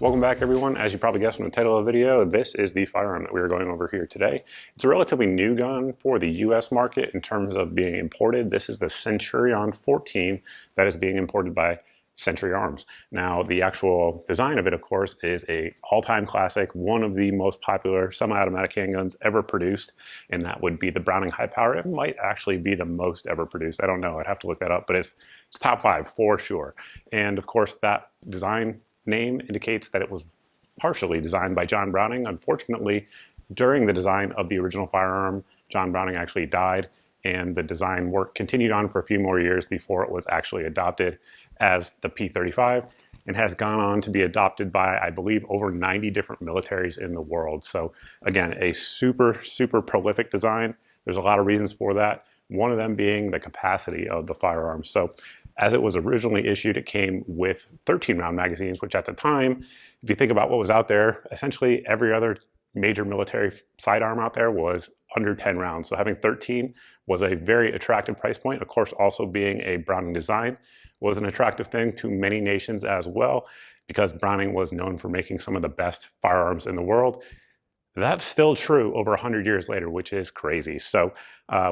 Welcome back, everyone. As you probably guessed from the title of the video, this is the firearm that we are going over here today. It's a relatively new gun for the US market in terms of being imported. This is the Centurion-14 that is being imported by Century Arms. Now, the actual design of it, of course, is a all-time classic, one of the most popular semi-automatic handguns ever produced, and that would be the Browning Hi Power. It might actually be the most ever produced. I don't know. I'd have to look that up, but it's top 5 for sure. And of course, that design name indicates that it was partially designed by John Browning. Unfortunately, during the design of the original firearm, John Browning actually died, and the design work continued on for a few more years before it was actually adopted as the P35 and has gone on to be adopted by, I believe, over 90 different militaries in the world. So again, a super prolific design. There's a lot of reasons for that. One of them being the capacity of the firearm. So as it was originally issued, it came with 13-round magazines, which at the time, if you think about what was out there, essentially every other major military sidearm out there was under 10 rounds. So having 13 was a very attractive price point. Of course, also being a Browning design was an attractive thing to many nations as well, because Browning was known for making some of the best firearms in the world. That's still true over 100 years later, which is crazy. So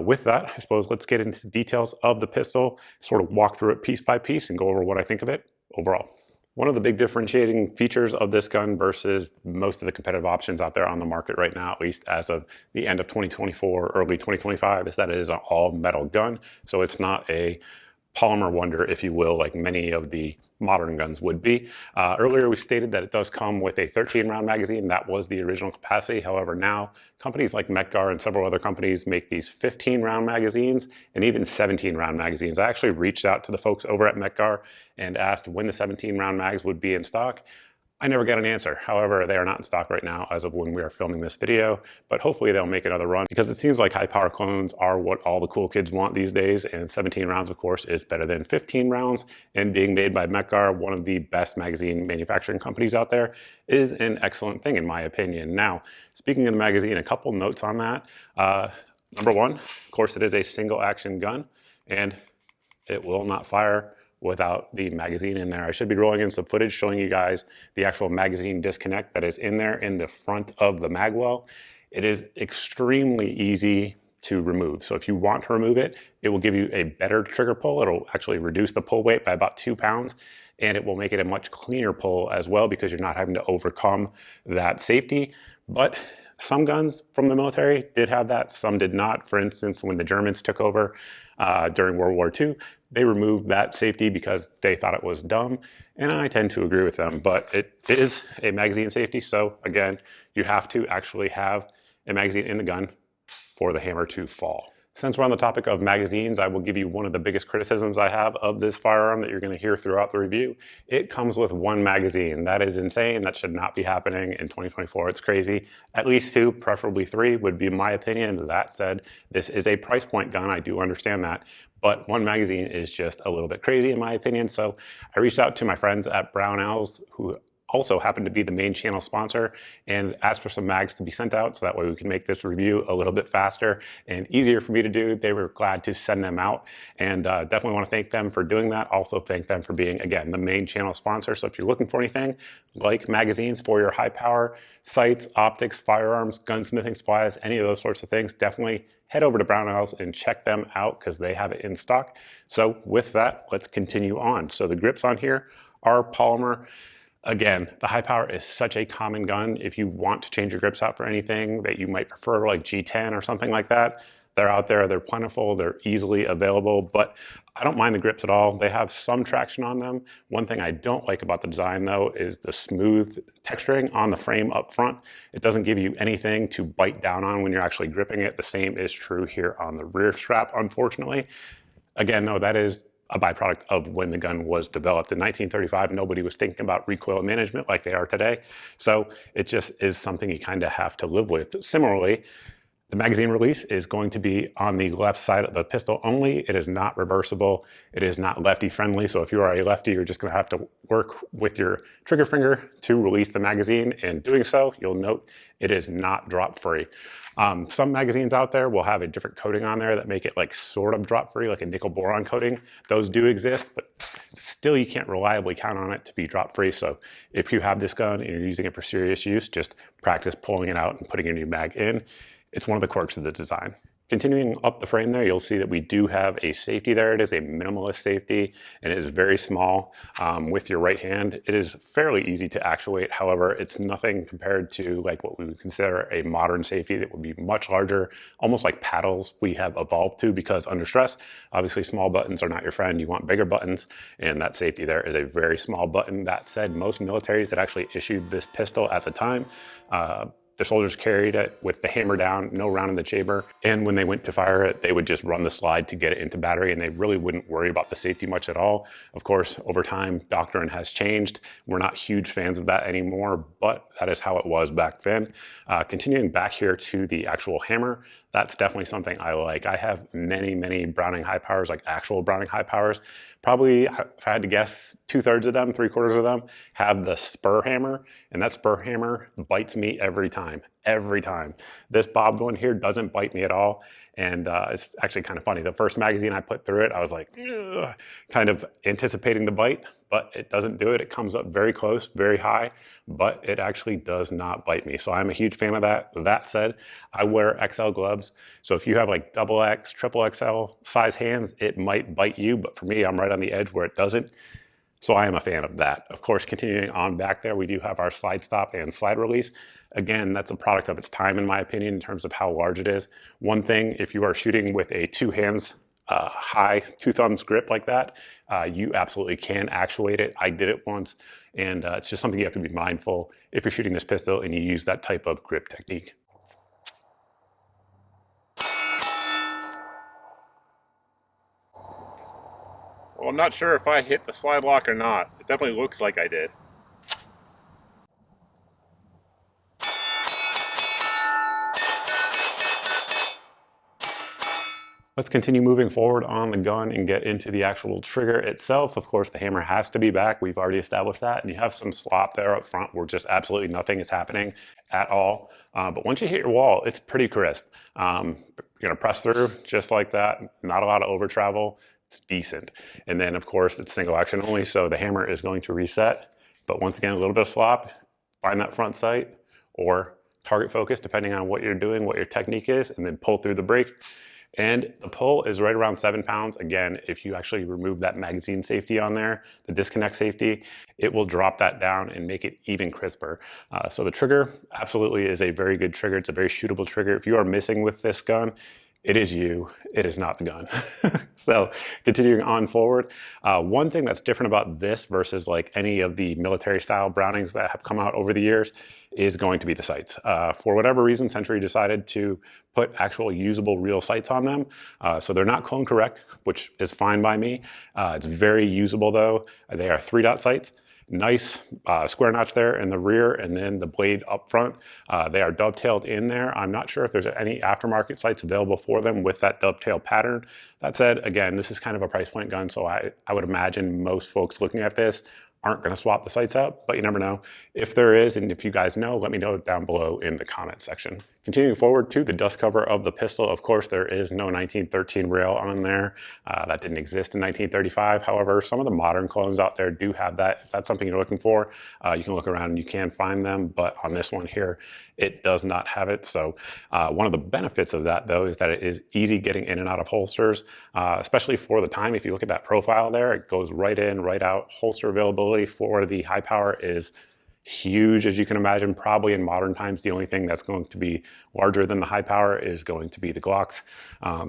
with that, I suppose let's get into details of the pistol, sort of walk through it piece by piece and go over what I think of it overall. One of the big differentiating features of this gun versus most of the competitive options out there on the market right now, at least as of the end of 2024, early 2025, is that it is an all metal gun. So it's not a polymer wonder, if you will, like many of the modern guns would be. Earlier we stated that it does come with a 13-round magazine. That was the original capacity. However, now companies like Metgar and several other companies make these 15-round magazines and even 17-round magazines. I actually reached out to the folks over at Metgar and asked when the 17-round mags would be in stock. I never got an answer. However, they are not in stock right now as of when we are filming this video, but hopefully they'll make another run, because it seems like high power clones are what all the cool kids want these days, and 17 rounds, of course, is better than 15 rounds, and being made by Metgar, one of the best magazine manufacturing companies out there, is an excellent thing in my opinion. Now, speaking of the magazine, a couple notes on that. Number one, of course, it is a single action gun, and it will not fire without the magazine in there. I should be rolling in some footage showing you guys the actual magazine disconnect that is in there in the front of the magwell. It is extremely easy to remove. So if you want to remove it, it will give you a better trigger pull. It'll actually reduce the pull weight by about 2 pounds, and it will make it a much cleaner pull as well, because you're not having to overcome that safety. But some guns from the military did have that, some did not. For instance, when the Germans took over during World War II, they removed that safety because they thought it was dumb, and I tend to agree with them, but it is a magazine safety. So again, you have to actually have a magazine in the gun for the hammer to fall. Since we're on the topic of magazines, I will give you one of the biggest criticisms I have of this firearm that you're going to hear throughout the review. It comes with 1 magazine. That is insane. That should not be happening in 2024. It's crazy. At least 2, preferably 3 would be my opinion. That said, this is a price point gun. I do understand that. But 1 magazine is just a little bit crazy in my opinion. So I reached out to my friends at Brownells, who also happened to be the main channel sponsor, and asked for some mags to be sent out so that way we can make this review a little bit faster and easier for me to do. They were glad to send them out, and definitely want to thank them for doing that. Also thank them for being, again, the main channel sponsor. So if you're looking for anything like magazines for your high power sights, optics, firearms, gunsmithing supplies, any of those sorts of things, definitely head over to Brownells and check them out, because they have it in stock. So with that, let's continue on. So the grips on here are polymer. Again, the Hi Power is such a common gun. If you want to change your grips out for anything that you might prefer, like G10 or something like that, they're out there, they're plentiful, they're easily available, but I don't mind the grips at all. They have some traction on them. One thing I don't like about the design though is the smooth texturing on the frame up front. It doesn't give you anything to bite down on when you're actually gripping it. The same is true here on the rear strap, unfortunately. Again, though, that is a byproduct of when the gun was developed. In 1935, nobody was thinking about recoil management like they are today. So it just is something you kind of have to live with. Similarly, The magazine release is going to be on the left side of the pistol only. It is not reversible. It is not lefty friendly. So if you are a lefty, you're just going to have to work with your trigger finger to release the magazine. And doing so, you'll note it is not drop free. Some magazines out there will have a different coating on there that make it like sort of drop free, like a nickel boron coating. Those do exist, but still you can't reliably count on it to be drop free. So if you have this gun and you're using it for serious use, just practice pulling it out and putting a new mag in. It's one of the quirks of the design. Continuing up the frame there, you'll see that we do have a safety there. It is a minimalist safety, and it is very small. With your right hand, it is fairly easy to actuate. However, it's nothing compared to like what we would consider a modern safety that would be much larger, almost like paddles we have evolved to, because under stress, obviously small buttons are not your friend. You want bigger buttons, and that safety there is a very small button. That said, most militaries that actually issued this pistol at the time, the soldiers carried it with the hammer down, no round in the chamber. And when they went to fire it, they would just run the slide to get it into battery, and they really wouldn't worry about the safety much at all. Of course, over time, doctrine has changed. We're not huge fans of that anymore, but that is how it was back then. Continuing back here to the actual hammer, that's definitely something I like. I have many Browning Hi Powers, like actual Browning Hi Powers. Probably, if I had to guess, 2/3 of them, 3/4 of them have the spur hammer, and that spur hammer bites me every time. Every time. This bobbed one here doesn't bite me at all, and it's actually kind of funny. The first magazine I put through it, I was like, ugh, kind of anticipating the bite, but it doesn't do it. It comes up very close, very high, but it actually does not bite me. So I'm a huge fan of that. That said, I wear XL gloves, so if you have like XXL, triple XL size hands, it might bite you, but for me, I'm right on the edge where it doesn't. So I am a fan of that. Of course, continuing on back there, we do have our slide stop and slide release. Again, that's a product of its time, in my opinion, in terms of how large it is. One thing, if you are shooting with a two hands high, two thumbs grip like that, you absolutely can actuate it. I did it once, and it's just something you have to be mindful if you're shooting this pistol and you use that type of grip technique. Well, I'm not sure if I hit the slide lock or not. It definitely looks like I did. Let's continue moving forward on the gun and get into the actual trigger itself. Of course, the hammer has to be back. We've already established that. And you have some slop there up front where just absolutely nothing is happening at all. But once you hit your wall, it's pretty crisp. You're gonna press through just like that. Not a lot of over travel. It's decent. And then of course it's single action only, so the hammer is going to reset. But once again, a little bit of slop, find that front sight or target focus, depending on what you're doing, what your technique is, and then pull through the brake. And the pull is right around 7 pounds. Again, if you actually remove that magazine safety on there, the disconnect safety, it will drop that down and make it even crisper. So the trigger absolutely is a very good trigger. It's a very shootable trigger. If you are missing with this gun, it is you, it is not the gun. So continuing on forward, one thing that's different about this versus like any of the military style Brownings that have come out over the years is going to be the sights. For whatever reason, Century decided to put actual usable real sights on them. So they're not clone correct, which is fine by me. It's very usable though. They are 3-dot sights. Nice square notch there in the rear, and then the blade up front. They are dovetailed in there. I'm not sure if there's any aftermarket sights available for them with that dovetail pattern. That said, again, this is kind of a price point gun, so I would imagine most folks looking at this aren't going to swap the sights out, but you never know. If there is, and if you guys know, let me know down below in the comment section. Continuing forward to the dust cover of the pistol, of course, there is no 1913 rail on there. That didn't exist in 1935. However, some of the modern clones out there do have that. If that's something you're looking for, you can look around and you can find them, but on this one here, it does not have it. So one of the benefits of that, though, is that it is easy getting in and out of holsters, especially for the time. If you look at that profile there, it goes right in, right out. Holster availability for the Hi Power is huge, as you can imagine. Probably in modern times, the only thing that's going to be larger than the Hi Power is going to be the Glocks.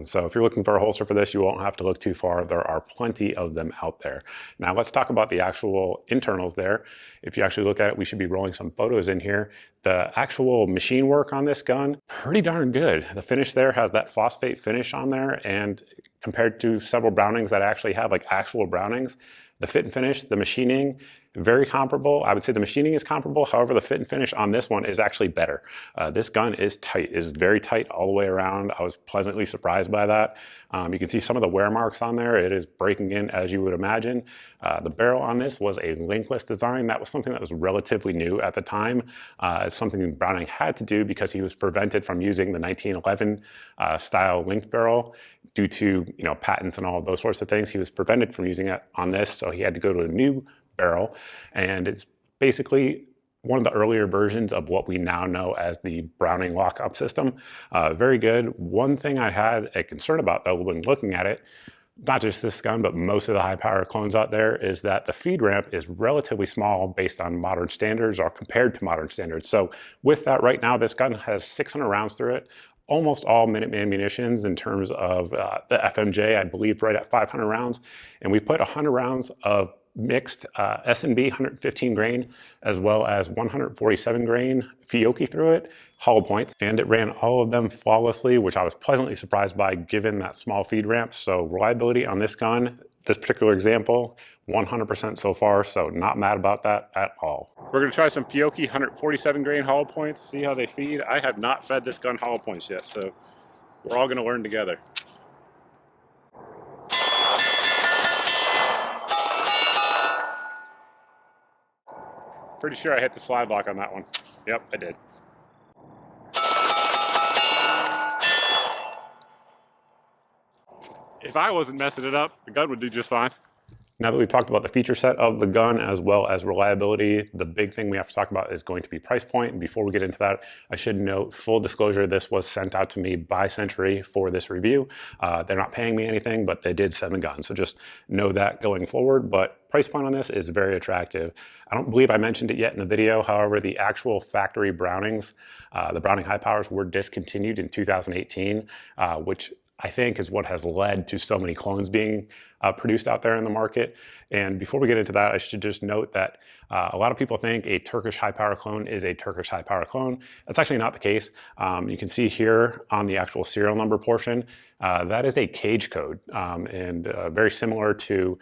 So if you're looking for a holster for this, you won't have to look too far. There are plenty of them out there. Now let's talk about the actual internals there. If you actually look at it, we should be rolling some photos in here. The actual machine work on this gun, pretty darn good. The finish there has that phosphate finish on there, and compared to several Brownings that actually have like actual Brownings, the fit and finish, the machining, very comparable. I would say the machining is comparable. However, the fit and finish on this one is actually better. This gun is tight, is very tight all the way around. I was pleasantly surprised by that. You can see some of the wear marks on there. It is breaking in as you would imagine. The barrel on this was a linkless design. That was something that was relatively new at the time. It's something Browning had to do because he was prevented from using the 1911 style linked barrel due to patents and all of those sorts of things. He was prevented from using it on this, so he had to go to a new barrel, and it's basically one of the earlier versions of what we now know as the Browning lockup system. Very good. One thing I had a concern about though when looking at it, not just this gun, but most of the high power clones out there, is that the feed ramp is relatively small based on modern standards or compared to modern standards. So with that, right now, this gun has 600 rounds through it. Almost all Minuteman munitions in terms of the FMJ, I believe right at 500 rounds. And we put 100 rounds of mixed S&B 115 grain as well as 147 grain Fiocchi through it, hollow points, and it ran all of them flawlessly, which I was pleasantly surprised by given that small feed ramp. So reliability on this gun, this particular example, 100% so far, so not mad about that at all. We're gonna try some Fiocchi 147 grain hollow points, see how they feed. I have not fed this gun hollow points yet, so we're all gonna learn together. Pretty sure I hit the slide lock on that one. Yep, I did. If I wasn't messing it up, the gun would do just fine. Now that we've talked about the feature set of the gun as well as reliability, the big thing we have to talk about is going to be price point. And before we get into that, I should note, full disclosure, this was sent out to me by Century for this review. They're not paying me anything, but they did send the gun. So just know that going forward. But price point on this is very attractive. I don't believe I mentioned it yet in the video. However, the actual factory Brownings, the Browning Hi Powers, were discontinued in 2018, which I think is what has led to so many clones being produced out there in the market. And before we get into that, I should just note that a lot of people think a Turkish high power clone is a Turkish high power clone. That's actually not the case. You can see here on the actual serial number portion, that is a cage code, and very similar to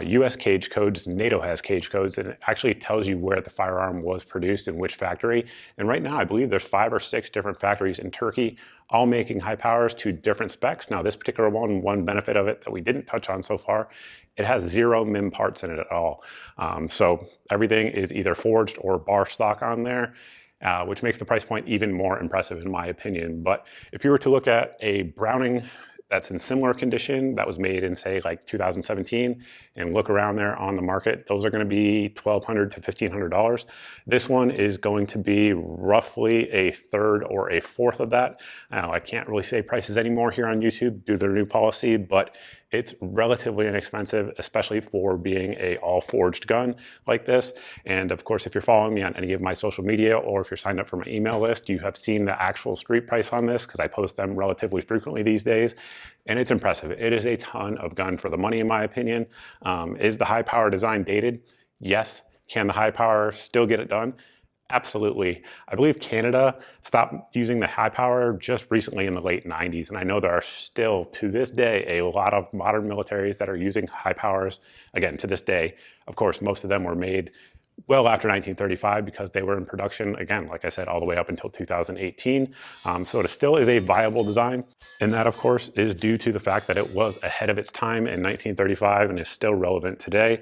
US cage codes. NATO has cage codes, and it actually tells you where the firearm was produced in which factory. And right now, I believe there's 5 or 6 different factories in Turkey, all making high powers to different specs. Now, this particular one benefit of it that we didn't touch on so far, it has 0 MIM parts in it at all. So everything is either forged or bar stock on there. Which makes the price point even more impressive in my opinion. But if you were to look at a Browning that's in similar condition that was made in say like 2017 and look around there on the market, those are going to be $1,200 to $1,500. This one is going to be roughly a third or a fourth of that. Now, I can't really say prices anymore here on YouTube due to their new policy, but it's relatively inexpensive, especially for being a all forged gun like this. And of course, if you're following me on any of my social media or if you're signed up for my email list, you have seen the actual street price on this because I post them relatively frequently these days. And it's impressive. It is a ton of gun for the money, in my opinion. Is the high power design dated? Yes. Can the high power still get it done? Absolutely. I believe Canada stopped using the high power just recently in the late 90s. And I know there are still, to this day, a lot of modern militaries that are using high powers. Again, to this day, of course, most of them were made well after 1935 because they were in production, again, like I said, all the way up until 2018. So it still is a viable design. And that, of course, is due to the fact that it was ahead of its time in 1935 and is still relevant today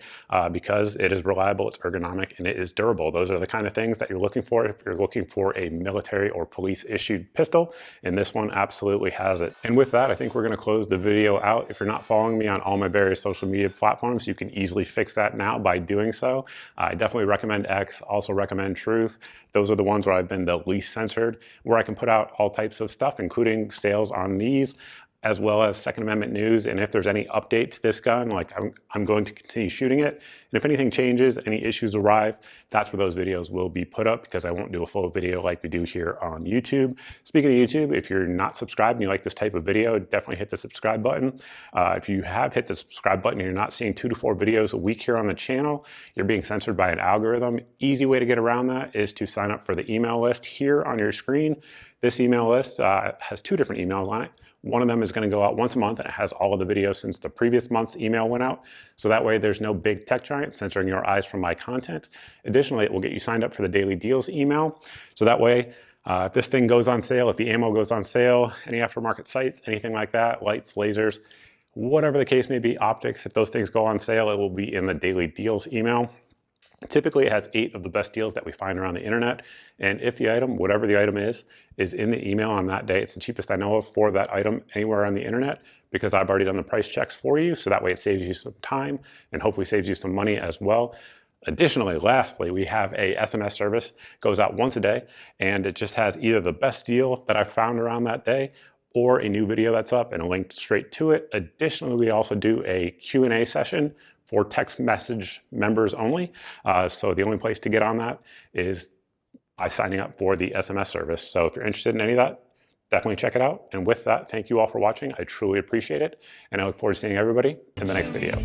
because it is reliable, it's ergonomic, and it is durable. Those are the kind of things that you're looking for if you're looking for a military or police issued pistol. And this one absolutely has it. And with that, I think we're going to close the video out. If you're not following me on all my various social media platforms, you can easily fix that now by doing so. I definitely recommend X, also recommend Truth. Those are the ones where I've been the least censored, where I can put out all types of stuff, including sales on these, as well as Second Amendment news. And if there's any update to this gun, like I'm going to continue shooting it. And if anything changes, any issues arrive, that's where those videos will be put up because I won't do a full video like we do here on YouTube. Speaking of YouTube, if you're not subscribed and you like this type of video, definitely hit the subscribe button. If you have hit the subscribe button and you're not seeing 2 to 4 videos a week here on the channel, you're being censored by an algorithm. Easy way to get around that is to sign up for the email list here on your screen. This email list has 2 different emails on it. One of them is going to go out once a month and it has all of the videos since the previous month's email went out. So that way there's no big tech giant giant, censoring your eyes from my content. Additionally, it will get you signed up for the daily deals email. So that way, if this thing goes on sale, if the ammo goes on sale, any aftermarket sights, anything like that, lights, lasers, whatever the case may be, optics, if those things go on sale, it will be in the daily deals email. Typically, it has 8 of the best deals that we find around the internet. And if the item, whatever the item is in the email on that day, it's the cheapest I know of for that item anywhere on the internet, because I've already done the price checks for you. So that way it saves you some time and hopefully saves you some money as well. Additionally, lastly, we have a SMS service, goes out once a day, and it just has either the best deal that I found around that day or a new video that's up and a link straight to it. Additionally, we also do a Q&A session for text message members only. So the only place to get on that is by signing up for the SMS service. So if you're interested in any of that, definitely check it out. And with that, thank you all for watching. I truly appreciate it. And I look forward to seeing everybody in the next video.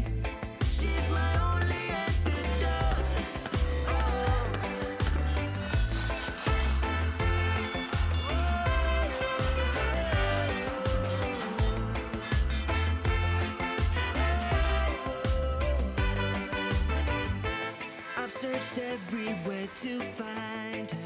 I've searched everywhere to find her.